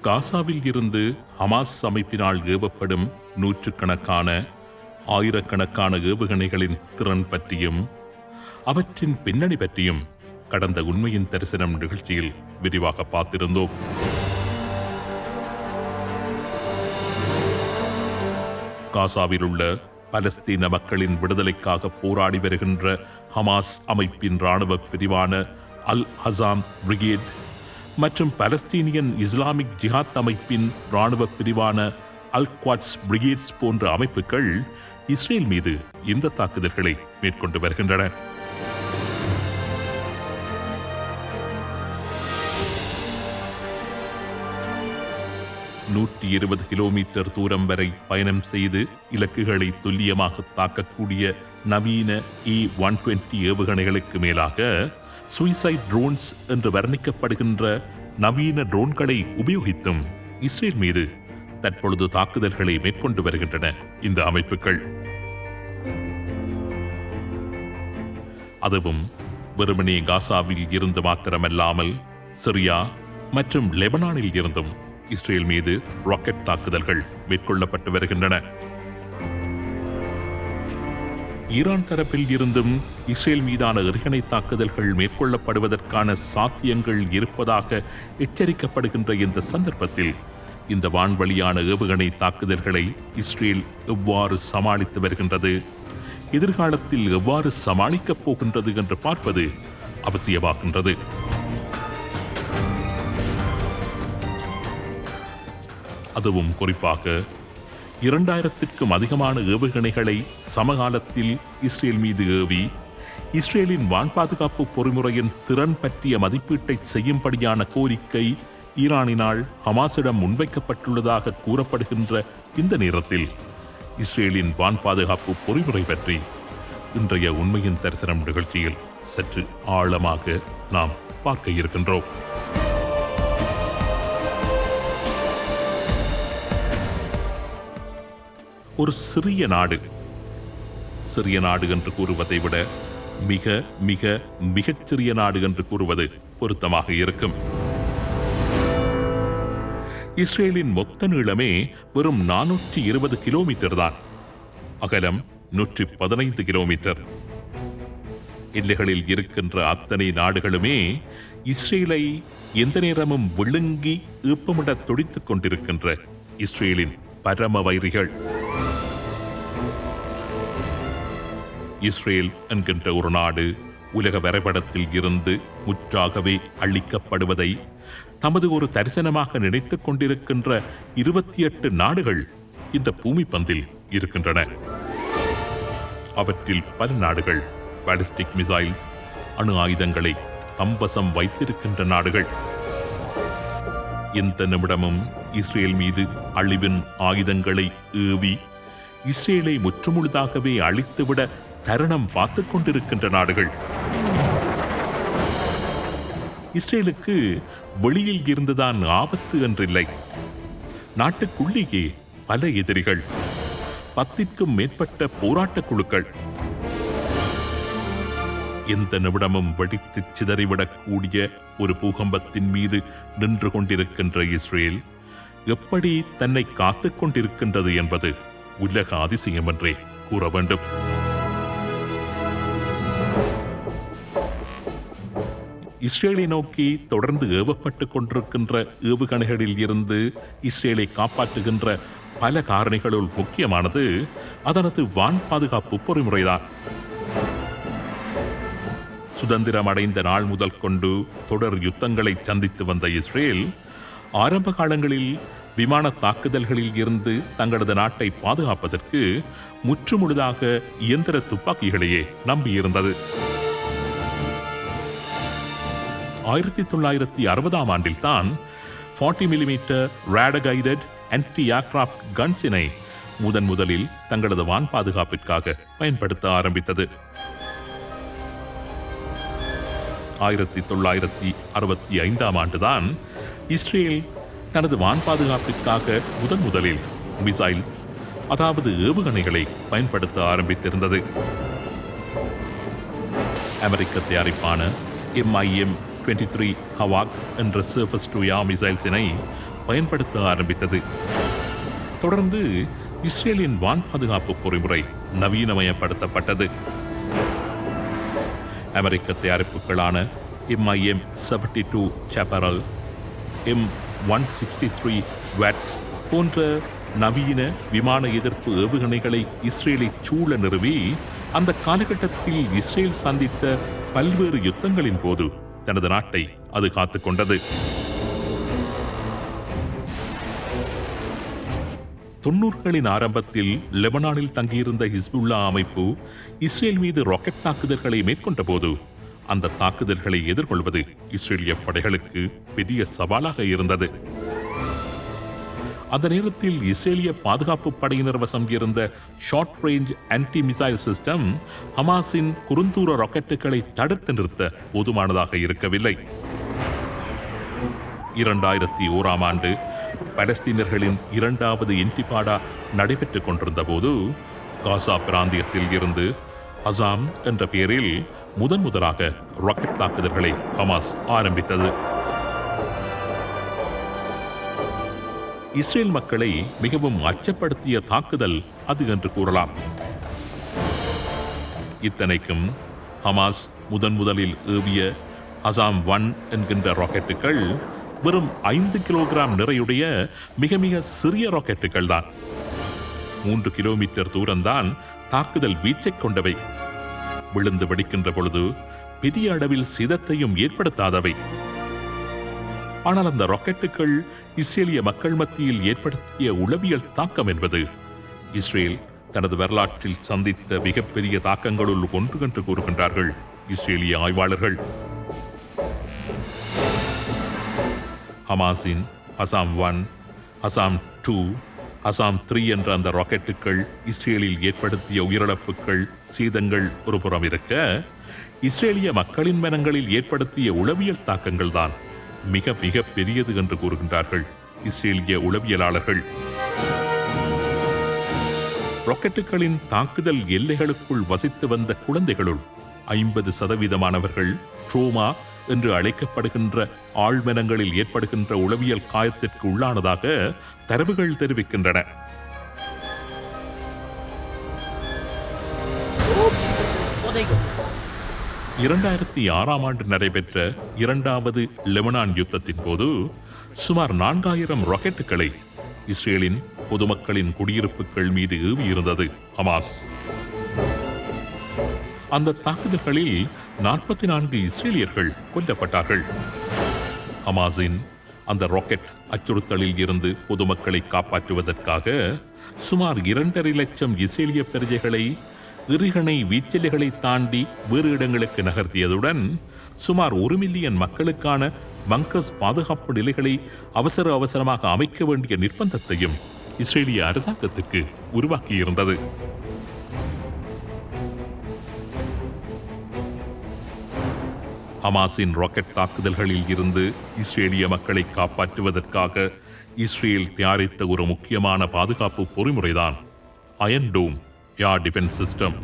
காசாவில் இருந்து ஹமாஸ் அமைப்பினால் ஏவப்படும் நூற்றுக்கணக்கான ஆயிரக்கணக்கான ஏவுகணைகளின் திறன் பற்றியும் அவற்றின் பின்னணி பற்றியும் கடந்த உண்மையின் தரிசனம் நிகழ்ச்சியில் விரிவாக பார்த்திருந்தோம். காசாவில் உள்ள பலஸ்தீன மக்களின் விடுதலைக்காக போராடி வருகின்ற ஹமாஸ் அமைப்பின் இராணுவ பிரிவான அல் ஹசாம் பிரிகேட் மற்றும் பலஸ்தீனியன் இஸ்லாமிக் ஜிஹாத் அமைப்பின் இராணுவ பிரிவான அல் குவாட்ஸ் பிரிகேட்ஸ் போன்ற அமைப்புகள் இஸ்ரேல் மீது இந்த தாக்குதல்களை மேற்கொண்டு வருகின்றன. நூற்றி 20 கிலோமீட்டர் தூரம் வரை பயணம் செய்து இலக்குகளை துல்லியமாக தாக்கக்கூடிய நவீன E-120 ஏவுகணைகளுக்கு மேலாக சுயிசைட் ட்ரோன்ஸ் என்று வர்ணிக்கப்படுகின்ற நவீன ட்ரோன்களை உபயோகித்தும் இஸ்ரேல் மீது தற்பொழுது தாக்குதல்களை மேற்கொண்டு வருகின்றன இந்த அமைப்புகள். அதுவும் வெறுமனே காசாவில் இருந்து மாத்திரமல்லாமல் சிரியா மற்றும் லெபனானில் இருந்தும் இஸ்ரேல் மீது ராக்கெட் தாக்குதல்கள் மேற்கொள்ளப்பட்டு வருகின்றன. ஈரான் தரப்பில் இருந்தும் இஸ்ரேல் மீதான எறிகணை தாக்குதல்கள் மேற்கொள்ளப்படுவதற்கான சாத்தியங்கள் இருப்பதாக எச்சரிக்கப்படுகின்ற இந்த சந்தர்ப்பத்தில் இந்த வான்வழியான ஏவுகணை தாக்குதல்களை இஸ்ரேல் எவ்வாறு சமாளித்து வருகின்றது, எதிர்காலத்தில் எவ்வாறு சமாளிக்கப் போகின்றது என்று பார்ப்பது அவசியமாகின்றது. அதுவும் குறிப்பாக 2000க்கும் அதிகமான ஏவுகணைகளை சமகாலத்தில் இஸ்ரேல் மீது ஏவி இஸ்ரேலின் வான் பாதுகாப்பு பொறிமுறையின் திறன் பற்றிய மதிப்பீட்டை செய்யும்படியான கோரிக்கை ஈரானினால் ஹமாஸிடம் முன்வைக்கப்பட்டுள்ளதாக கூறப்படுகின்ற இந்த நேரத்தில் இஸ்ரேலின் வான் பாதுகாப்பு பொறிமுறை பற்றி இன்றைய உண்மையின் தரிசனம் நிகழ்ச்சியில் சற்று ஆழமாக நாம் பார்க்க இருக்கின்றோம். ஒரு சிறிய நாடு என்று கூறுவதை விட மிக மிக மிகச்சிறிய நாடு என்று கூறுவது பொருத்தமாக இருக்கும். இஸ்ரேலின் மொத்த நீளமே வெறும் 420 கிலோமீட்டர் தான். அகலம் 115 கிலோமீட்டர். எல்லைகளில் இருக்கின்ற அத்தனை நாடுகளுமே இஸ்ரேலை எந்த நேரமும் விழுங்கி ஈப்பமிட துடித்துக் கொண்டிருக்கின்ற இஸ்ரேலின் பரம வைரிகள். இஸ்ரேல் என்கின்ற ஒரு நாடு உலக வரைபடத்தில் இருந்து முற்றாகவே அழிக்கப்படுவதை தமது ஒரு தரிசனமாக நினைத்துக் கொண்டிருக்கின்ற 28 நாடுகள் இந்த பூமி பந்தில் இருக்கின்றன. அவற்றில் பல நாடுகள் பாலிஸ்டிக் மிசைல்ஸ் அணு ஆயுதங்களை தம்பசம் வைத்திருக்கின்ற நாடுகள். எந்த நிமிடமும் இஸ்ரேல் மீது அழிவின் ஆயுதங்களை ஏவி இஸ்ரேலை முற்றுமுழுதாகவே அழித்துவிட தருணம் பார்த்துக் கொண்டிருக்கின்ற நாடுகள். இஸ்ரேலுக்கு வெளியில் இருந்துதான் ஆபத்து என்றில்லை, நாட்டுக்குள்ளேயே பல எதிரிகள், 10க்கும் மேற்பட்ட போராட்டக் குழுக்கள். எந்த நிமிடமும் வெடித்து சிதறிவிடக்கூடிய ஒரு பூகம்பத்தின் மீது நின்று கொண்டிருக்கின்ற இஸ்ரேல் எப்படி தன்னை காத்துக் கொண்டிருக்கின்றது என்பது உலக அதிசயம் என்றே கூற வேண்டும். இஸ்ரேலை நோக்கி தொடர்ந்து ஏவப்பட்டுக் கொண்டிருக்கின்ற ஏவுகணைகளில் இருந்து இஸ்ரேலை காப்பாற்றுகின்ற பல காரணிகளுள் முக்கியமானது அதனது வான் பாதுகாப்பு பொறிமுறைதான். சுதந்திரம் அடைந்த நாள் முதல் கொண்டு தொடர் யுத்தங்களை சந்தித்து வந்த இஸ்ரேல் ஆரம்ப காலங்களில் விமான தாக்குதல்களில் இருந்து தங்களது நாட்டை பாதுகாப்பதற்கு முற்றுமுழுதாக இயந்திர துப்பாக்கிகளையே நம்பியிருந்தது. 1960ஆம் ஆண்டில் தான் 40 millimetre radar guided anti aircraft கன்ஸினை முதலில் தங்களது வான் பாதுகாப்பிற்காக பயன்படுத்த ஆரம்பித்தது. 1965ஆம் ஆண்டுதான் இஸ்ரேல் தனது வான் பாதுகாப்பிற்காக முதலில் மிசைல்ஸ், அதாவது ஏவுகணைகளை பயன்படுத்த ஆரம்பித்திருந்தது. அமெரிக்க தயாரிப்பான MIM M23 ஹவாக் என்ற சர்ஃபஸ் டு ஏர் மிசைல்ஸினை பயன்படுத்த ஆரம்பித்தது. தொடர்ந்து இஸ்ரேலின் வான் பாதுகாப்பு பொறிமுறை நவீனமயப்படுத்தப்பட்டது. அமெரிக்க தயாரிப்புகளான MIM-72 சாப்பரல், M163 வாட்ஸ் போன்ற நவீன விமான எதிர்ப்பு ஏவுகணைகளை இஸ்ரேலை சூழ நிறுவி அந்த காலகட்டத்தில் இஸ்ரேல் சந்தித்த பல்வேறு யுத்தங்களின் போது தனது நாட்டை அது காத்துக் கொண்டது. 90களின் ஆரம்பத்தில் லெபனானில் தங்கியிருந்த ஹிஸ்புல்லா அமைப்பு இஸ்ரேல் மீது ராக்கெட் தாக்குதல்களை மேற்கொண்ட போது அந்த தாக்குதல்களை எதிர்கொள்வது இஸ்ரேலிய படைகளுக்கு பெரிய சவாலாக இருந்தது. அந்த நேரத்தில் இஸ்ரேலிய பாதுகாப்பு படையினர் வசம் இருந்த short range anti missile system ஹமாஸின் குறுந்தூர ராக்கெட்டுகளை தடுத்து நிறுத்த போதுமானதாக இருக்கவில்லை. 2001ஆம் ஆண்டு பலஸ்தீனர்களின் 2வது இன்டிஃபாடா நடைபெற்றுக் கொண்டிருந்த போது காசா பிராந்தியத்தில் இருந்து ஹசாம் என்ற பெயரில் முதலாக ராக்கெட் தாக்குதல்களை ஹமாஸ் ஆரம்பித்தது. இஸ்ரேல் மக்களை மிகவும் அச்சப்படுத்திய தாக்குதல் அது என்று கூறலாம். இத்தனைக்கும் ஹமாஸ் முதலில் ஏவிய ஹசாம் 1 என்கின்ற ராக்கெட்டுகள் வெறும் 5 கிலோகிராம் நிறையுடைய மிக மிக சிறிய ராக்கெட்டுகள் தான். 3 கிலோமீட்டர் தூரம்தான் தாக்குதல் வீச்சை கொண்டவை. விழுந்து வெடிக்கின்ற பொழுது பெரிய அளவில் சிதத்தையும் ஏற்படுத்தாதவை. ஆனால் அந்த ராக்கெட்டுகள் இஸ்ரேலிய மக்கள் மத்தியில் ஏற்படுத்திய உளவியல் தாக்கம் என்பது இஸ்ரேல் தனது வரலாற்றில் சந்தித்த மிகப்பெரிய தாக்கங்களுள் ஒன்று என்று கூறுகின்றார்கள் இஸ்ரேலிய ஆய்வாளர்கள். ஹமாஸின் ஹசாம் 1, ஹசாம் 2, ஹசாம் 3 என்ற அந்த ராக்கெட்டுகள் இஸ்ரேலில் ஏற்படுத்திய உயிரிழப்புகள், சேதங்கள் ஒருபுறம் இருக்க, இஸ்ரேலிய மக்களின் மனங்களில் ஏற்படுத்திய உளவியல் தாக்கங்கள் தான் மிக மிக பெரியது என்று கூறுகின்றார்கள் இஸ்ரேலிய உளவியலாளர்கள். ராக்கெட்டுகளின் தாக்குதல் எல்லைகளுக்குள் வசித்து வந்த குழந்தைகளுள் 50% ட்ரோமா என்று அழைக்கப்படுகின்ற ஆழ்மனங்களில் ஏற்படுகின்ற உளவியல் காயத்திற்கு உள்ளானதாக தரவுகள் தெரிவிக்கின்றன. இரண்டாயிரத்தி 6ஆம் ஆண்டு நடைபெற்ற 2வது லெபனான் யுத்தத்தின் போது சுமார் 4000 ராக்கெட்டுகளை இஸ்ரேலின் பொதுமக்களின் குடியிருப்புகள் மீது ஏவியிருந்தது ஹமாஸ். அந்த தாக்குதல்களில் 44 இஸ்ரேலியர்கள் கொல்லப்பட்டார்கள். ஹமாஸின் அந்த ராக்கெட் அச்சுறுத்தலில் இருந்து பொதுமக்களை காப்பாற்றுவதற்காக சுமார் 2.5 லட்சம் இஸ்ரேலிய பிரஜைகளை எறிகணை வீச்சலைகளை தாண்டி வேறு இடங்களுக்கு நகர்த்தியதுடன் சுமார் 1 மில்லியன் மக்களுக்கான பங்கர்ஸ் பாதுகாப்பு நிலைகளை அவசரமாக அமைக்க வேண்டிய நிர்பந்தத்தையும் இஸ்ரேலிய அரசாங்கத்துக்கு உருவாக்கியிருந்தது. ஹமாஸின் ராக்கெட் தாக்குதல்களில் இருந்து இஸ்ரேலிய மக்களை காப்பாற்றுவதற்காக இஸ்ரேல் தயாரித்த ஒரு முக்கியமான பாதுகாப்பு பொறிமுறைதான் அயன் டோம் ஏர் டிஃபென்ஸ் சிஸ்டம்.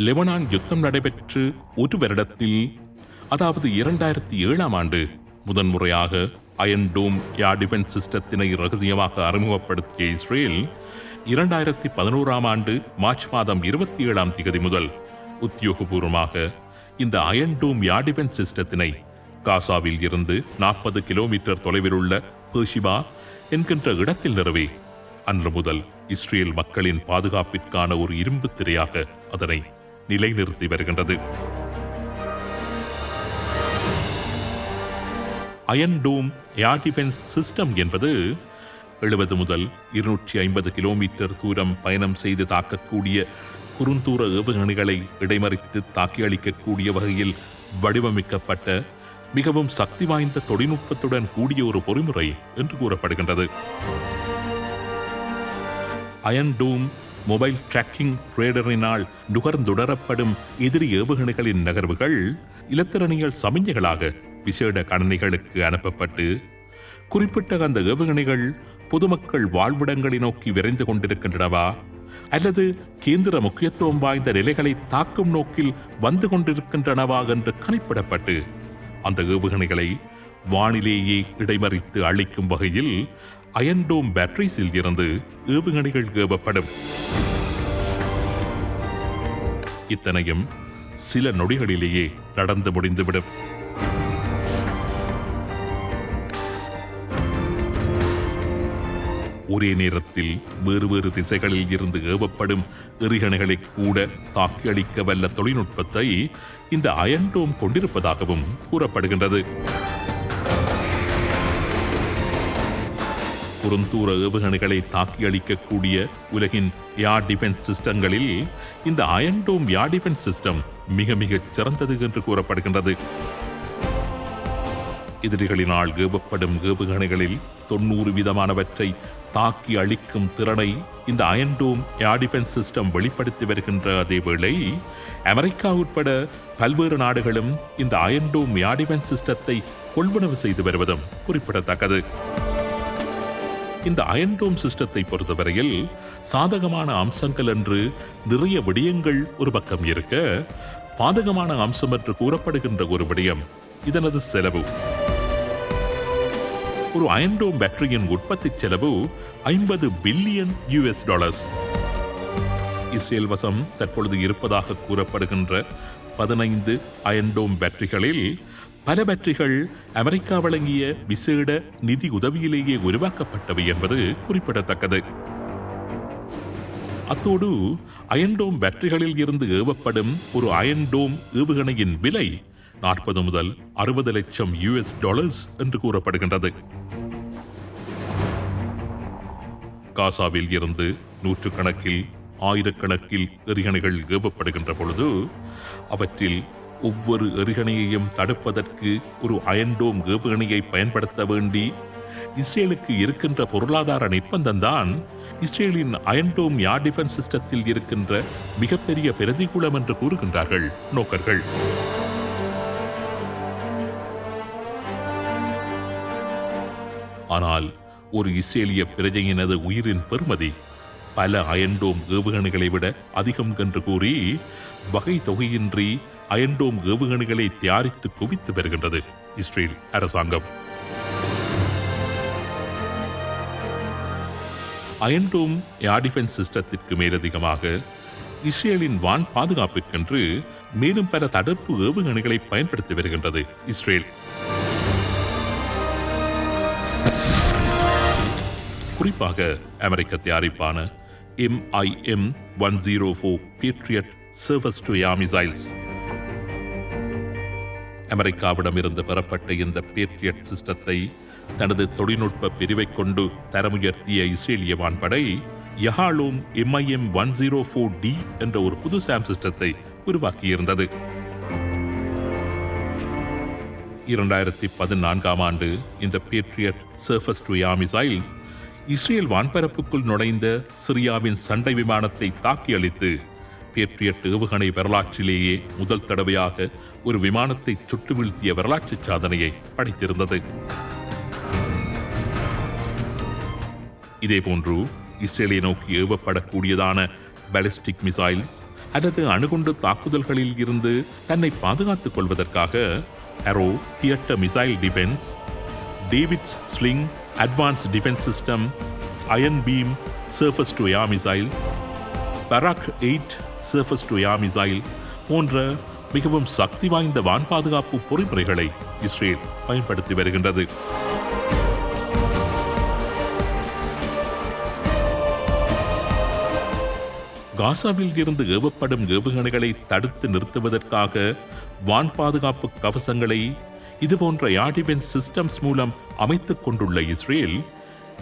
லெபனான் யுத்தம் நடைபெற்று ஒரு வருடத்தில், அதாவது 2007ஆம் ஆண்டு முதன்முறையாக அயன் டோம் ஏர் டிஃபென்ஸ் சிஸ்டத்தினை ரகசியமாக அறிமுகப்படுத்திய இஸ்ரேல் 2011ஆம் ஆண்டு மார்ச் மாதம் 27ஆம் தேதி முதல் உத்தியோகபூர்வமாக இந்த அயன் டோம் ஏர் டிஃபென்ஸ் சிஸ்டத்தினை காசாவில் இருந்து 40 கிலோமீட்டர் தொலைவில் உள்ள பெர்ஷிபா என்கின்ற இடத்தில் நிறுவி அன்று முதல் இஸ்ரேல் மக்களின் பாதுகாப்பிற்கான ஒரு இரும்பு திரையாக அதனை நிலைநிறுத்தி வருகின்றது. அயன் டோம் ஏர் டிஃபென்ஸ் சிஸ்டம் என்பது 70 முதல் 250 கிலோமீட்டர் தூரம் பயணம் செய்து தாக்கக்கூடிய குறுந்தூர ஏவுகணைகளை இடைமறித்து தாக்கி அளிக்கக்கூடிய வகையில் வடிவமைக்கப்பட்ட மிகவும் சக்தி வாய்ந்த தொழில்நுட்பத்துடன் கூடிய ஒரு பொறிமுறை என்று கூறப்படுகின்றது. அயன் டோம் மொபைல் டிராக்கிங் ரேடரினால் நுகர்ந்துடரப்படும் எதிரி ஏவுகணைகளின் நகர்வுகள் இலத்திரனியல் சமிஞ்சைகளாக விசேட கணனிகளுக்கு அனுப்பப்பட்டு குறிப்பிட்ட அந்த ஏவுகணைகள் பொதுமக்கள் வாழ்விடங்களை நோக்கி விரைந்து கொண்டிருக்கின்றனவா அல்லது கேந்திர முக்கியத்துவம் வாய்ந்த நிலைகளை தாக்கும் நோக்கில் வந்து கொண்டிருக்கின்றனவா என்று கணிப்பிடப்பட்டு அந்த ஏவுகணைகளை வானிலேயே இடைமறித்து அளிக்கும் வகையில் அயன் டோம் பேட்டரிஸில் இருந்து ஏவுகணைகள் ஏவப்படும். இத்தனையும் சில நொடிகளிலேயே நடந்து முடிந்துவிடும். ஒரே நேரத்தில் வேறு திசைகளில் இருந்து ஏவப்படும் எறிகணைகளை கூட தாக்கி அளிக்க வல்ல தொழில்நுட்பத்தை இந்த அயன் டோம் கொண்டிருப்பதாகவும் கூறப்படுகின்றது. குறுந்தூர ஏவுகணைகளை தாக்கி அளிக்கக்கூடிய உலகின் ஏர் டிஃபென்ஸ் சிஸ்டங்களில் இந்த அயன் டோம் ஏர் டிஃபென்ஸ் சிஸ்டம் மிக சிறந்தது என்று கூறப்படுகின்றது. எதிரிகளினால் ஏவப்படும் ஏவுகணைகளில் 90% தாக்கி அளிக்கும் திறனை இந்த அயன் டோம் ஏர் டிஃபென்ஸ் சிஸ்டம் வெளிப்படுத்தி வருகின்ற அதேவேளை அமெரிக்கா உட்பட பல்வேறு நாடுகளும் இந்த அயன் டோம் ஏர் டிஃபென்ஸ் சிஸ்டத்தை கொள்வனவு செய்து வருவதும் குறிப்பிடத்தக்கது. இந்த அயன் டோம் சிஸ்டத்தை பொறுத்தவரையில் சாதகமான அம்சங்கள் என்று நிறைய விடயங்கள் ஒரு பக்கம் இருக்க, பாதகமான அம்சம் என்று கூறப்படுகின்ற ஒரு விடயம் இதனது செலவு. ஒரு அயன் டோம் பேட்டரியின் உற்பத்தி செலவு $50 பில்லியன். இஸ்ரேல் வசம் தற்பொழுது இருப்பதாக கூறப்படுகின்ற 15 அயன் டோம் பேட்டரிகளில் பல பேட்டரிகள் அமெரிக்கா வழங்கிய விசேட நிதி உதவியிலேயே உருவாக்கப்பட்டவை என்பது குறிப்பிடத்தக்கது. அத்தோடு அயன் டோம் பேட்டரிகளில் இருந்து ஏவப்படும் ஒரு அயன் டோம் ஏவுகணையின் விலை $40 முதல் $60 லட்சம் என்று கூறப்படுகின்றது. காசாவில் இருந்து நூற்றுக்கணக்கில் ஆயிரக்கணக்கில் எறிகணைகள் ஏவப்படுகின்ற பொழுது அவற்றில் ஒவ்வொரு எறிகணையையும் தடுப்பதற்கு ஒரு அயன் டோம் ஏவுகணையை பயன்படுத்த வேண்டி இஸ்ரேலுக்கு இருக்கின்ற பொருளாதார நிர்பந்தம்தான் இஸ்ரேலின் அயன் டோம் ஏர் டிஃபென்ஸ் சிஸ்டத்தில் இருக்கின்ற மிகப்பெரிய பிரதிகூலம் என்று கூறுகின்றார்கள் நோக்கர்கள். ஆனால் ஒரு இஸ்ரேலிய பிரஜையினது உயிரின் பெறுமதி பல அயன் டோம் ஏவுகணைகளை விட அதிகம் என்று கூறி வகை தொகையின்றி அயன் டோம் ஏவுகணைகளை தயாரித்து குவித்து வருகின்றது இஸ்ரேல் அரசாங்கம். அயன் டோம் ஏர் டிஃபென்ஸ் சிஸ்டத்திற்கு மேலதிகமாக இஸ்ரேலின் வான் பாதுகாப்பிற்கென்று மேலும் பல தடுப்பு ஏவுகணைகளை பயன்படுத்தி வருகின்றது இஸ்ரேல். குறிப்பாக அமெரிக்க தயாரிப்பான MIM-104 Patriot surface to air missiles. அமெரிக்காவிடமிருந்து பெறப்பட்ட இந்த பேட்ரியட் சிஸ்டத்தை தனது தொழில்நுட்ப பிரிவை கொண்டு தரமுயர்த்திய இஸ்ரேலிய வான்படை யஹாலோம் MIM-104D என்ற ஒரு புது சாம் சிஸ்டத்தை உருவாக்கியிருந்தது. 2014ஆம் ஆண்டு இந்த Patriot surface to air missiles Israel வான்பரப்புக்குள் நுழைந்த சிரியாவின் சண்டை விமானத்தை தாக்கி அளித்து பேட்ரியட் ஏவுகணை வரலாற்றிலேயே முதல் தடவையாக ஒரு விமானத்தை சுட்டு வீழ்த்திய வரலாற்று சாதனையை படைத்திருந்தது. இதேபோன்று இஸ்ரேலை நோக்கி ஏவப்படக்கூடியதான பாலிஸ்டிக் மிசைல்ஸ் அல்லது அணுகுண்டு தாக்குதல்களில் இருந்து தன்னை பாதுகாத்துக் கொள்வதற்காக Arrow theatre missile defence, David's Sling advance defence system, Iron Beam surface to air missile, Barak 8 surface to air missile போன்ற மிகவும் சக்தி வாய்ந்த வான் பாதுகாப்பு பொறிமுறைகளை இஸ்ரேல் பயன்படுத்தி வருகின்றது. காசாவில் இருந்து ஏவப்படும் ஏவுகணைகளை தடுத்து நிறுத்துவதற்காக வான் பாதுகாப்பு கவசங்களை இதுபோன்ற ஏர் டிஃபென்ஸ் சிஸ்டம்ஸ் மூலம் அமைத்துக் கொண்டுள்ள இஸ்ரேல்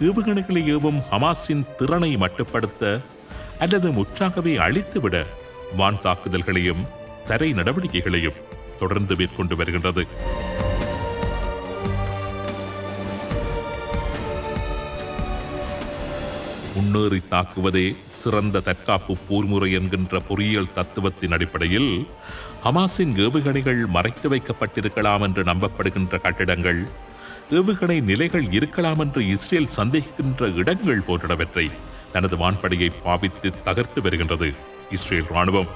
ஏவுகணைகளை ஏவும் ஹமாஸின் திறனை மட்டுப்படுத்த அல்லது முற்றாகவே அழித்துவிட வான் தாக்குதல்களையும் தரை நடவடிக்கைகளையும் தொடர்ந்து மேற்கொண்டு வருகின்றது. முன்னேறி தாக்குவதே சிறந்த தற்காப்பு போர்முறை என்கின்ற பொறியியல் தத்துவத்தின் அடிப்படையில் ஹமாஸின் ஏவுகணைகள் மறைத்து வைக்கப்பட்டிருக்கலாம் என்று நம்பப்படுகின்ற கட்டிடங்கள், ஏவுகணை நிலைகள் இருக்கலாம் என்று இஸ்ரேல் சந்தேகிக்கின்ற இடங்கள் போன்றவற்றை தனது வான்படையை பாவித்து தகர்த்து வருகின்றது இஸ்ரேல் ராணுவம்.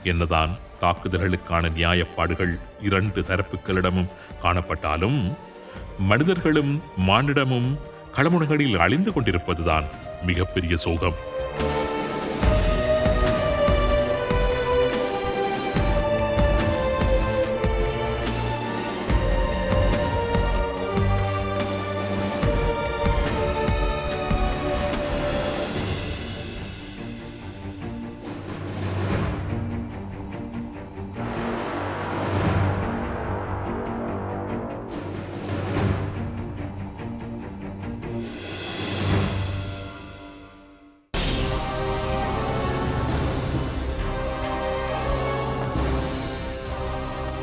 என்னதான் தாக்குதல்களுக்கான நியாயப்பாடுகள் இரண்டு தரப்புகளிடமும் காணப்பட்டாலும் மனிதர்களும் மானிடமும் களமுனைகளில் அழிந்து கொண்டிருப்பதுதான் மிகப்பெரிய சோகம்.